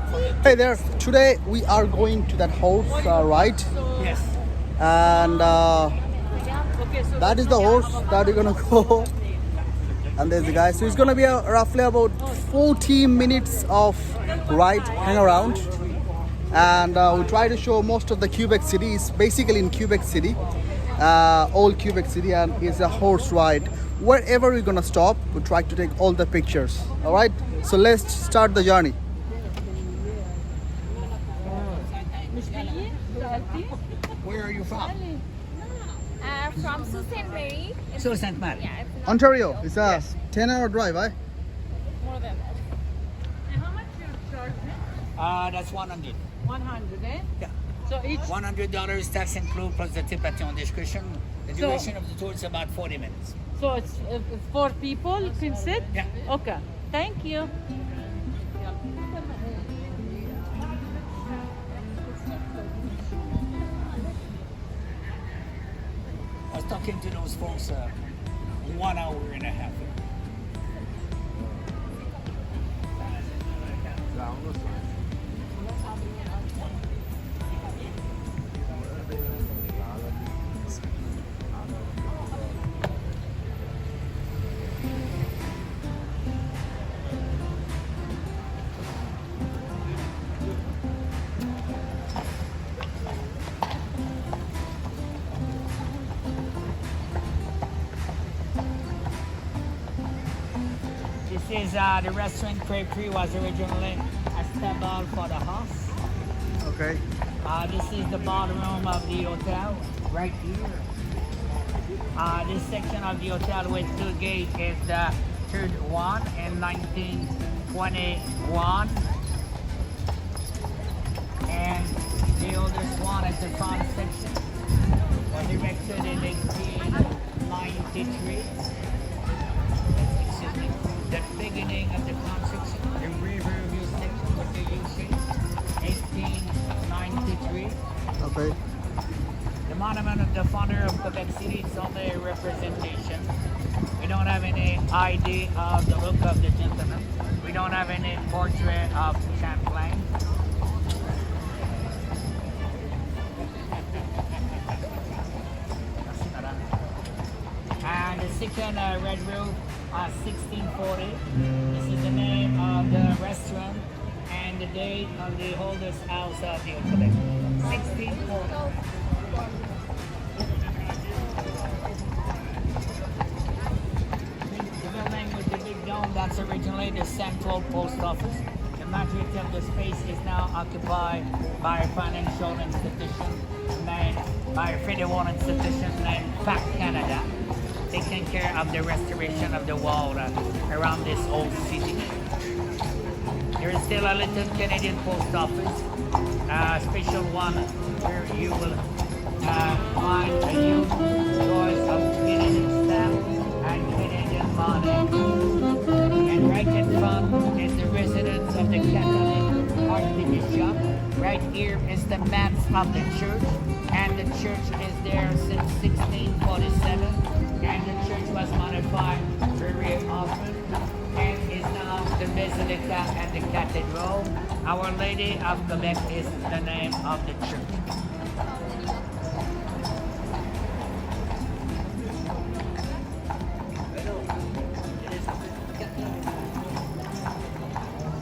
Hey there. Today we are going to that horse, right? Yes. And that is the horse that we're gonna go. And there's the guy. So it's gonna be roughly about 40 minutes of ride, hang around. And we try to show most of the Quebec city. It's basically in Quebec City, old Quebec City, and it's a horse ride. Wherever we're gonna stop, we try to take all the pictures. All right. So let's start the journey. Where are you from? From Sault Ste. Marie. Sault Ste. Marie. Yeah, it's Ontario. It's a Yes. 10-hour drive, eh? more than that. And how much you charge me? That's 100. 100, eh? Yeah. So each, $100 tax include plus the tip at your discretion. The So- duration of the tour is about 40 minutes. so it's 4 people can sit? Yeah. Okay. Thank you. I was talking to those folks 1 hour and a half ago. This is the restaurant. Crêperie was originally a stable for the house. Okay. This is the ballroom of the hotel right here. This section of the hotel with two gates is the third one in 1921. And the oldest one is the front section, was erected in 1893. Excuse me. The beginning of the construction, the Riverview section, what do you say? 1893. Okay. The monument of the founder of Quebec City is only a representation. We don't have any idea of the look of the gentleman. We don't have any portrait of Champlain. And the second red roof, 1640. This is the name of the restaurant and the date of the oldest house of the Quebec. 1640. The building with the big dome, that's originally the Central Post Office. The majority of the space is now occupied by a financial institution by a federal institution named Fact Canada, taking care of the restoration of the wall around this old city. There is still a little Canadian post office, a special one where you will find a huge choice of Canadian stamps and Canadian money. And right in front is the residence of the Catholic Archbishop. Right here is the mass of the church, and the church is there since 1647. And the church was modified very often and is now the Basilica and the Cathedral. Our Lady of Quebec is the name of the church.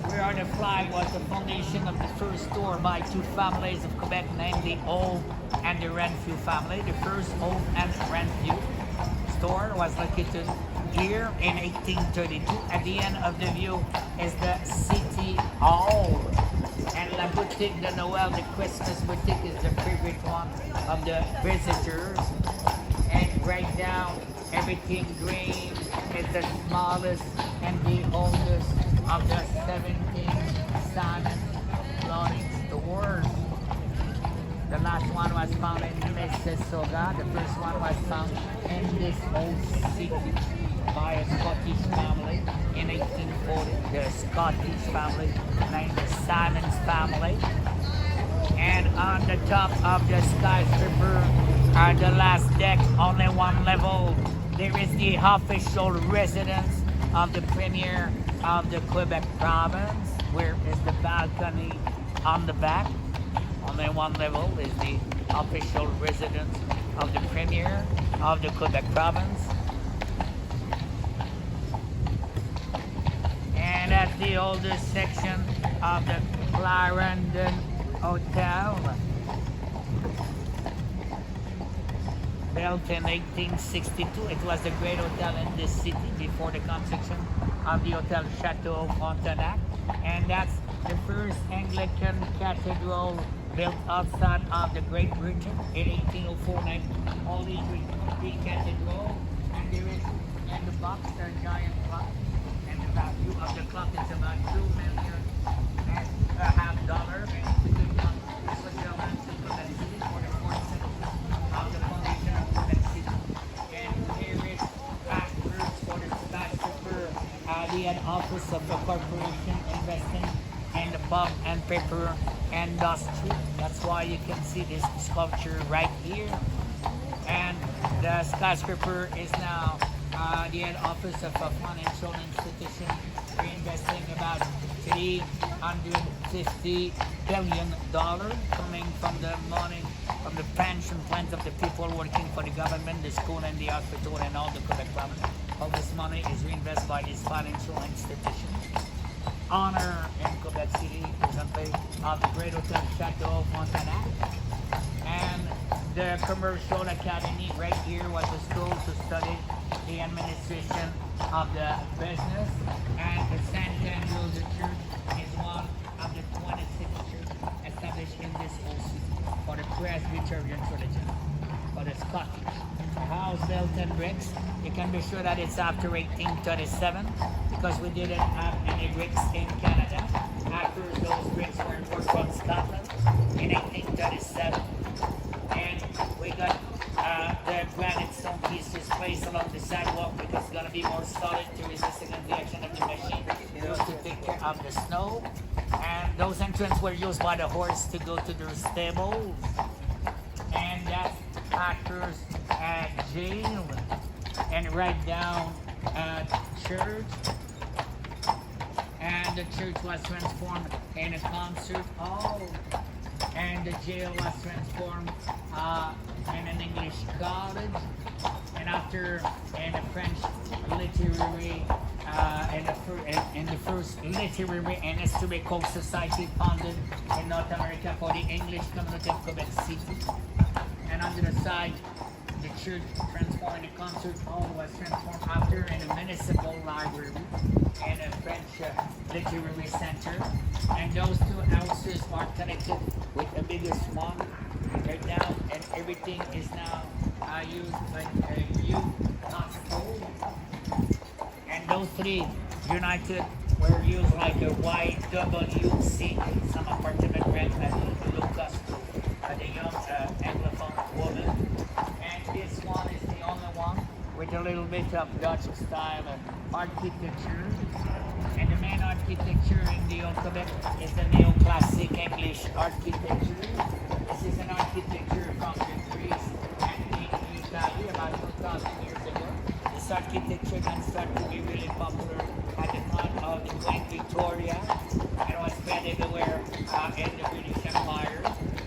Where the flag was the foundation of the first store by two families of Quebec named the Hooves and the Renfrew family. The first Hooves and Renfrew store was located here in 1832. At the end of the view is the City Hall. And La Boutique de Noël, the Christmas boutique, is the favorite one of the visitors. And right down, everything green is the smallest and the oldest of the 17 salmon clothing stores. The last one was found in Mississauga. The first one was found in this old city by a Scottish family in 1840. The Scottish family named the Simons family. And on the top of the skyscraper, the last deck, only one level, there is the official residence of the Premier of the Quebec province, where is the balcony on the back. Only one level is the official residence of the Premier of the Quebec province. And that's the oldest section of the Clarendon Hotel. Built in 1862, it was the great hotel in this city before the construction of the Hotel Château Frontenac. And that's the first Anglican cathedral built outside of the Great Britain in 1804. Holy Trinity Cathedral. And there is in the box a giant clock. And the value of the clock is about $2 million and a half dollar. And it's a good one. This was built in Quebec City for the fourth settlement of the foundation of Quebec City. And here is backwards for the skyscraper. The head office of the corporation investing in the pulp and paper industry. That's why you can see this sculpture right here. And the skyscraper is now the head office of a financial institution reinvesting about $350 billion coming from the money from the pension plans of the people working for the government, the school and the hospital and all the Quebec province. All this money is reinvested by this financial institution. Honor in Quebec City, presently of the great hotel Château Frontenac. And the commercial academy right here was a school to study the administration of the business. And the St. Andrew's Church is one of the 26 churches established in this whole city for the Presbyterian religion, for the Scottish. A house built in bricks. You can be sure that it's after 1837 because we didn't have any bricks in Canada after those bricks were imported from Scotland in 1837. And we got the granite stone pieces placed along the sidewalk because it's going to be more solid to resist against the action of the machine to take care of the snow. And those entrances were used by the horse to go to their stables. And that's Packers at jail. And right down church. And the church was transformed in a concert hall. And the jail was transformed in an English college. And after in a French literary, in the first literary and historical society founded in North America for the English community of Quebec City. And on the side, the church transformed in a concert hall was transformed after in a municipal library and a French literary center. And those two houses are connected with the biggest one right now, and everything is now used like a youth hospital. And those three united were used like a YWC, some apartment rent at Lucas, the young Anglophone woman. And this one is the only one with a little bit of Dutch style architecture. And the main architecture in the old Quebec is the neoclassic English architecture. This is an architecture from the Greece and Italy about 2,000 years ago. This architecture then started to be really popular at the time of the Queen Victoria. It was spread everywhere in the British Empire.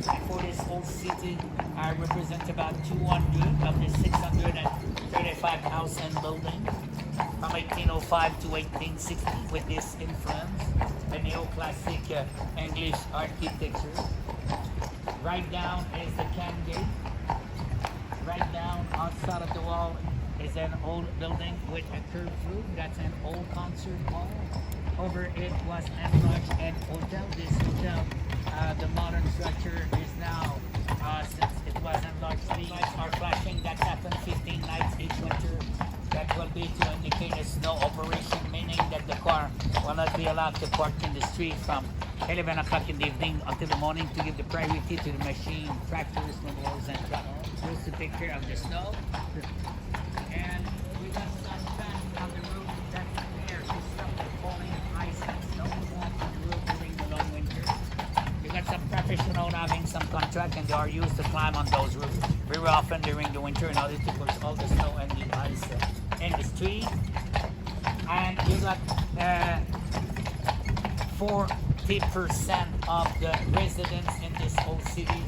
And for this whole city, I represent about 200 of the 635 houses and buildings from 1805 to 1860 with this influence, the neoclassic English architecture. Right down is the Can Gate. Right down outside of the wall is an old building with a curved roof. That's an old concert hall. Over it was enlarged and hotel. This hotel, the modern structure is now, since it was enlarged, the lights are flashing. That's happened 15 nights each winter. That will be to indicate a snow operation, meaning that the car will not be allowed to park in the street from 11 o'clock in the evening until the morning to give the priority to the machine, tractors, snowblowers, and trucks, just to take care of the snow. And we got some fans on the roof that's there to stop the falling ice and snow on the roof during the long winter. We got some professionals having some contract and they are used to climb on those roofs very often during the winter in order to push all the snow and the ice in the street. And you got 40% of the residents in this whole city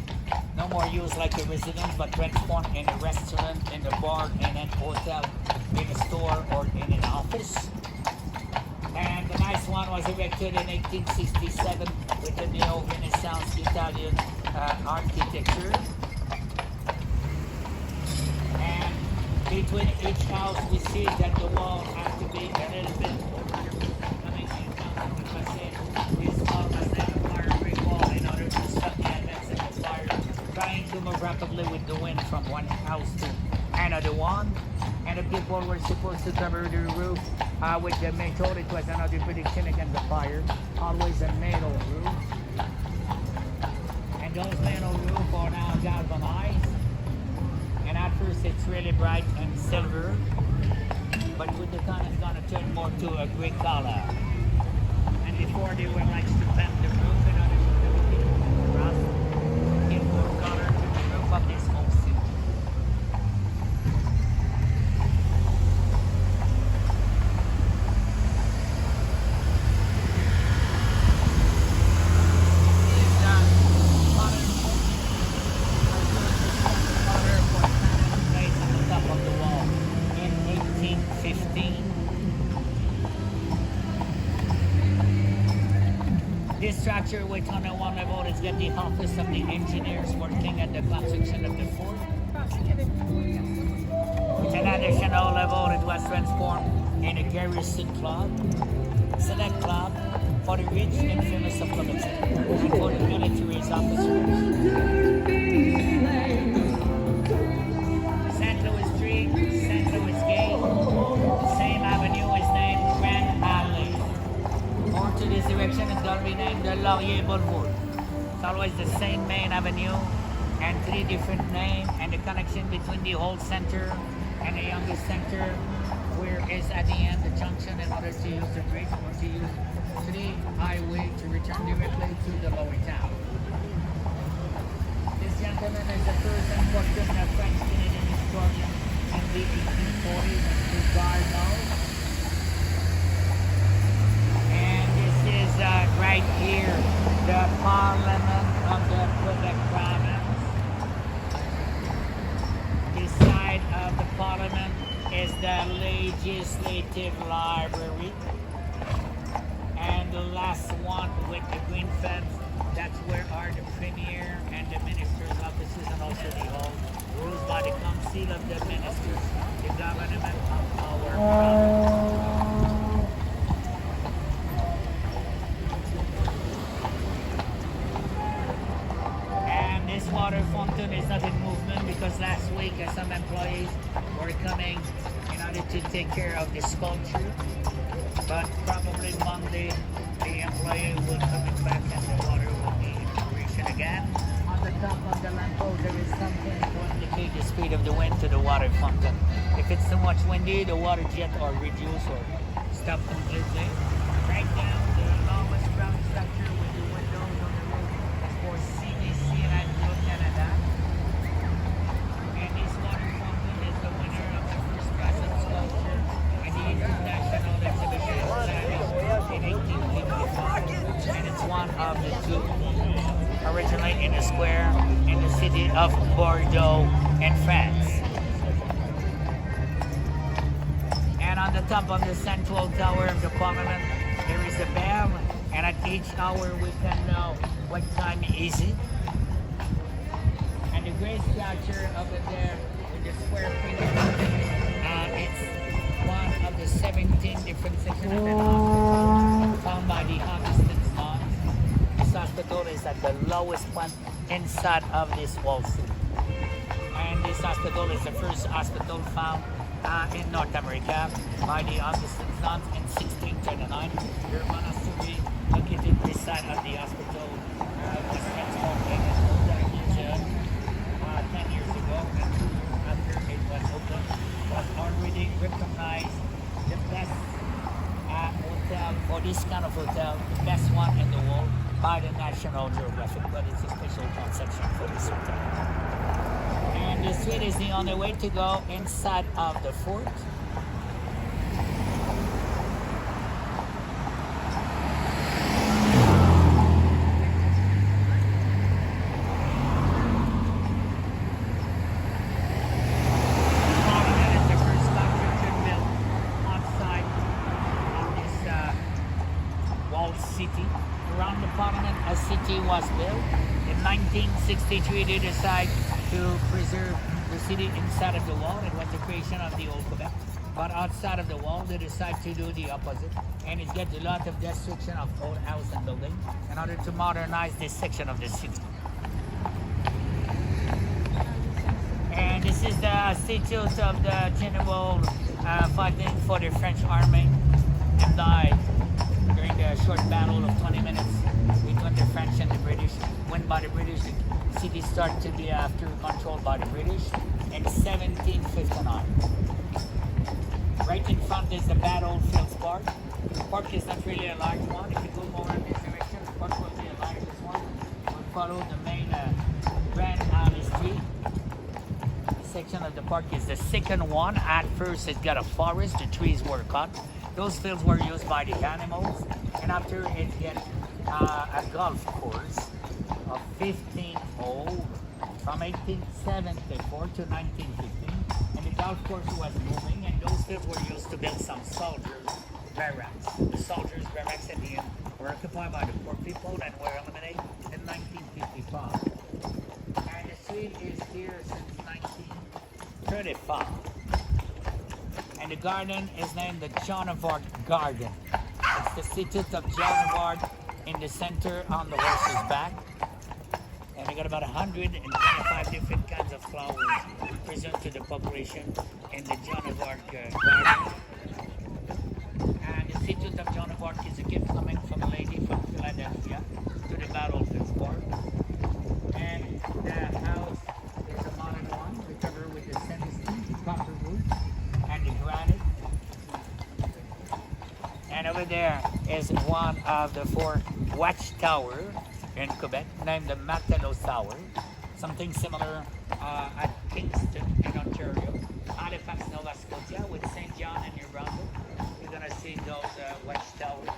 no more use like a residence, but transform in a restaurant, in a bar, in a hotel, in a store, or in an office. And the nice one was erected in 1867 with the neo-Renaissance Italian architecture. And between each house, we see that the wall has to be a little bit. This wall has a fire brick wall in order to stop the attacks of the fire, trying to move rapidly with the wind from one house to another one. And the people were supposed to cover the roof with the metal. It was another prediction against the fire. Always a metal roof. And those metal roofs are now galvanized. And at first it's really bright and silver. But with the time it's going to turn more to a gray color. And before they were like to paint the roof in order to rust, give more color to the roof of this whole city. This structure, which on the one level is got the office of the engineers working at the construction of the fort. With an additional level, it was transformed in a Garrison Club, select club for the rich and famous of Quebec and for the military officers. St. Louis Street, St. Louis Gate, the same avenue is named Grand Alley. More to this direction is going to be named the Laurier Boulevard. It's always the same main avenue and three different names, and the connection between the old center and the youngest center, where is at the end the junction in order to use the bridge or to use three highway to return directly to the lower town. This gentleman is the first important French Canadian historian in the 1840s to Gardeau. Right here, the Parliament of the Quebec province. This side of the Parliament is the Legislative Library. And the last one with the green fence, that's where are the Premier and the Minister's offices, and also the hall ruled by the Council of the Ministers, the government of our province. This water fountain is not in movement because last week some employees were coming in order to take care of the sculpture. But probably Monday the employee will come back and the water will be in operation again. On the top of the lamppost there is something to indicate the speed of the wind to the water fountain. If it's too much windy, the water jet or reduce or stop completely. Right down the longest brown structure with the windows on the roof is for CBC and Canada. And this water fountain is the winner of the first prize of sculpture at the International Exhibition in Paris in 1855. And it's one of the two originally in a square in the city of Bordeaux in France. And on the top of the central tower of the Parliament, there is a bell, and at each hour we can know what time is it. And the great structure over there with the square figure, it's one of the 17 different sections of the hospital found by the Augustine nuns. This hospital is at the lowest point inside of this wall city. And this hospital is the first hospital found in North America by the Augustine nuns in 1639. Their monastery located beside of the hospital was transformed in an hotel museum 10 years ago, and after it was opened, was already recognized the best hotel, or this kind of hotel, the best one in the world by the National Geographic, but it's a special conception for this hotel. And the street is the only way to go inside of the fort. city was built. In 1963, they decided to preserve the city inside of the wall. It was the creation of the old Quebec. But outside of the wall, they decided to do the opposite. And it gets a lot of destruction of old house and building in order to modernize this section of the city. And this is the statue of the general fighting for the French army and died during the short battle of 20 minutes between the French and the British. When by the British, the city started to be after controlled by the British in 1759. Right in front is the Battlefields Park. The park is not really a large one. If you go more in this direction, the park will be a larger one. We'll follow the main Grand Alley Street. Section of the park is the second one. At first it got a forest, the trees were cut. Those fields were used by the animals, and after it get a golf course of 15 holes from 1874 to 1915, and the golf course was moving, and those fields were used to build some soldiers' barracks. The soldiers' barracks at the end were occupied by the poor people and were eliminated in 1955. And the street is here since 1935. And the garden is named the John of Arc Garden. It's the statue of John of Arc in the center on the horse's back. And they got about 125 different kinds of flowers present to the population in the John of Arc Garden. And the statue of John of Arc is a gift coming from a lady from Philadelphia to the Battlefields Park. And the house is a modern one, recovered with the sandstone, the copper roof, and the granite. And over there is one of the 4 watchtowers in Quebec, named the Matelot Tower. Something similar at Kingston in Ontario. Halifax, Nova Scotia, with St. John and New Brunswick. You're going to see those watchtowers.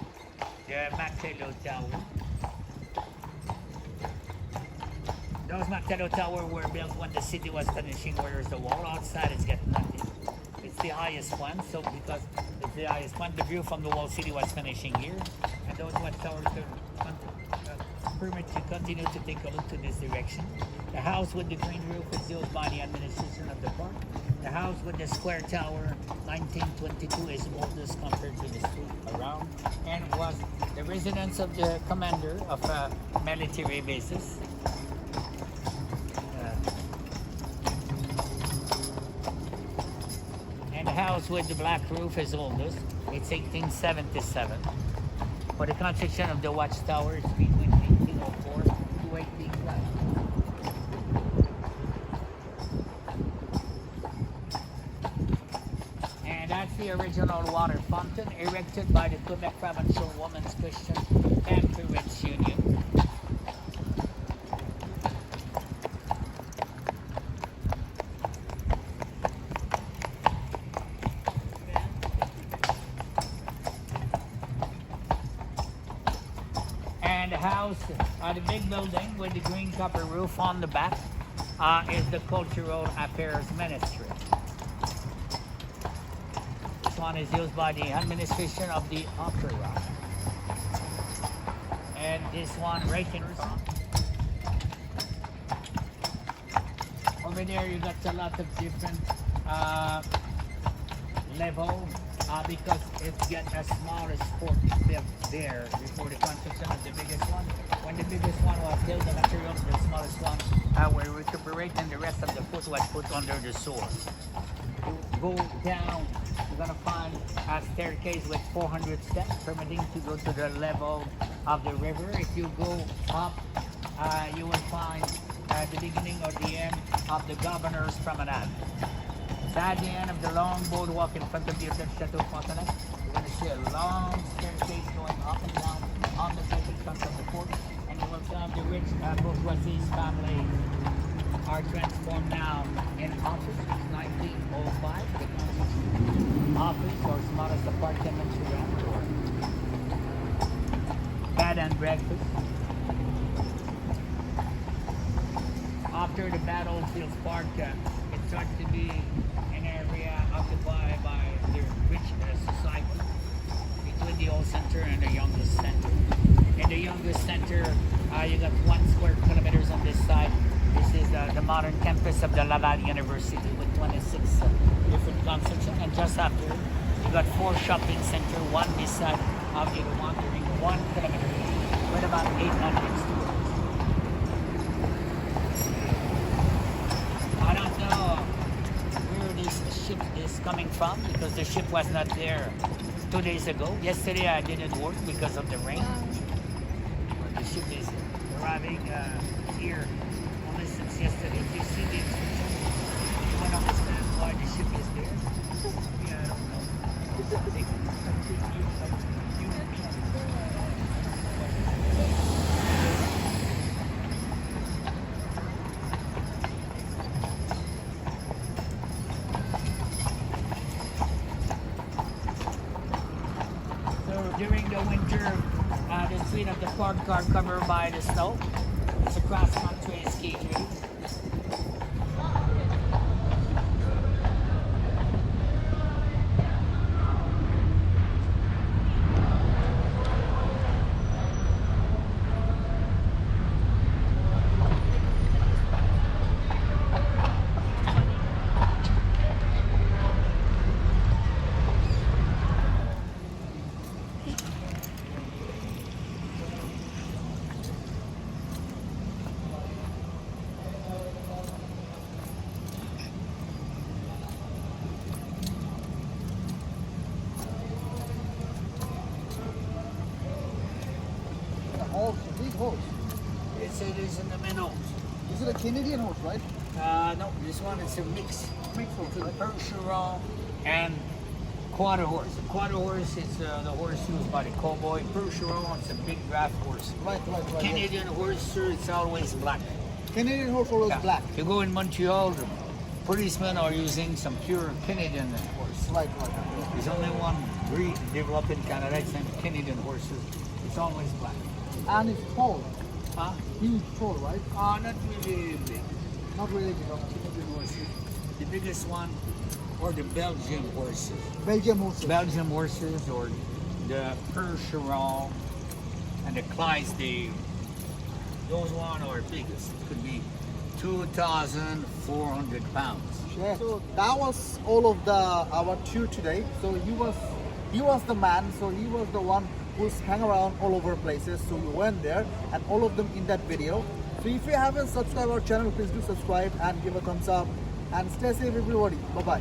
The Matelot Tower. Those Matelot Towers were built when the city was finishing, whereas the wall outside is getting nothing. It's the highest one, so because it's the highest one, the view from the wall city was finishing here, and those watchtowers permit to continue to take a look to this direction. The house with the green roof is used by the administration of the park. The house with the square tower, 1922, is oldest compared to the street around, and was the residence of the commander of a military basis. And the house with the black roof is oldest. It's 1877. For the construction of the watchtower, it's between 1804 to 1812. And that's the original water fountain erected by the Quebec Provincial Women's Christian Temperance Union. And the house, the big building with the green copper roof on the back, is the Cultural Affairs Ministry. This one is used by the administration of the opera. And this one right in front. Over there you got a lot of different levels. Because it gets a smaller sport built there before the construction of the biggest one. When the biggest one was built, the materials of the smallest one were recuperated, and the rest of the foot was put under the sword. You go down, you're gonna find a staircase with 400 steps, permitting to go to the level of the river. If you go up, you will find the beginning or the end of the Governor's Promenade. At the end of the long boardwalk in front of the Château Frontenac, you're going to see a long staircase going up and down on the bridge in front of the fort, and you will find the rich bourgeoisie's family are transformed now in office. It's 1905, the Constitution office, or smallest apartment around, or bed and breakfast. After the Battlefields Park, it starts to be an area occupied by the rich society between the old center and the youngest center. In the youngest center, You got 1 square kilometers on this side. This is the modern campus of the Laval University with 26 different construction. And just after, you got 4 shopping center, one beside of the other one during 1 kilometer with about 800 stores. I don't know where this ship is coming from because the ship was not there 2 days ago. Yesterday I didn't work because of the rain. But the ship is arriving here only since yesterday. If you see the inscription, you won't understand why the ship is there. Yeah, I don't know. So during the winter, the street of the park are covered by the snow. It's a cross-country ski trip. Horse, big horse. It is in the middle. This is a Canadian horse, right? No, this one is a mix. Mixed horse, It's a right? Percheron and quarter horse. A quarter horse is the horse used by the cowboy. Percheron is a big draft horse. Right. Canadian horse, sir, it's always black. Yes. Canadian horse always Yeah. black. You go in Montreal, the policemen are using some pure Canadian horse. Right. There's only one breed developed in Canada, it's named Canadian horses. It's always black. And it's tall. Huh? Huge tall, right? Not really big. Not really big. Canadian horses. The biggest one are the Belgian horses. Belgian horses. Belgian horses or the Percheron and the Clydesdale. Those one are biggest. It could be 2,400 pounds. Yeah. So that was all of our tour today. So he was the man. So he was the one who's hang around all over places. So we went there, and all of them in that video. So if you haven't subscribed our channel, please do subscribe and give a thumbs up. And stay safe, everybody. Bye bye.